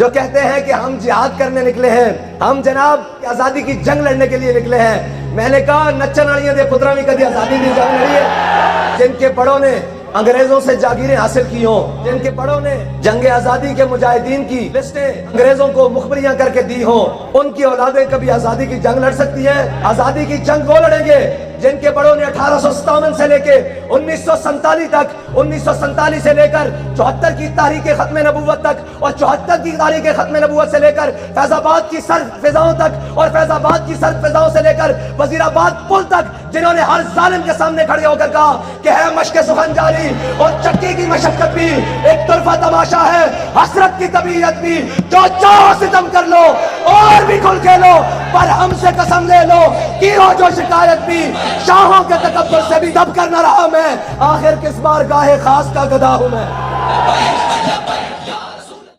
जो कहते हैं कि हम जिहाद करने निकले हैं, हम जनाब आजादी की जंग लड़ने के लिए निकले हैं। मैंने कहा नच्चन दे पुत्रा भी कभी आजादी की जंग लड़ी है। जिनके बड़ों ने अंग्रेजों से जागीरें हासिल की हों, जिनके बड़ों ने जंग आजादी के मुजाहिदीन की लिस्टें अंग्रेजों को मुखबरियां करके दी हों, उनकी औलादें कभी आजादी की जंग लड़ सकती हैं? आजादी की जंग वो लड़ेंगे जिनके बड़ों ने 1857 से लेके 1947 तक, 1947 से लेकर 74 की तारीख खत्म नबूवत तक और 74 की तारीख खत्म नबूवत से लेकर फैजाबाद की सर्द फिजाओं तक और फैजाबाद की सर्द फिजाओं से लेकर वजीराबाद पुल तक, जिन्होंने हर जालिम के सामने खड़े होकर कहा कि है मशक़ सुखन जारी और चक्की की मशक्कत भी एक तरफा तमाशा है, हसरत की तबीयत भी, जो चाहो सितम कर लो और भी खुल के लो, पर हमसे कसम ले लो कि हो जो शिकायत भी, शाहों के तकब्बुर से भी दब कर न रहा मैं, आखिर किस बार गाहे खास का गदा हूं मैं।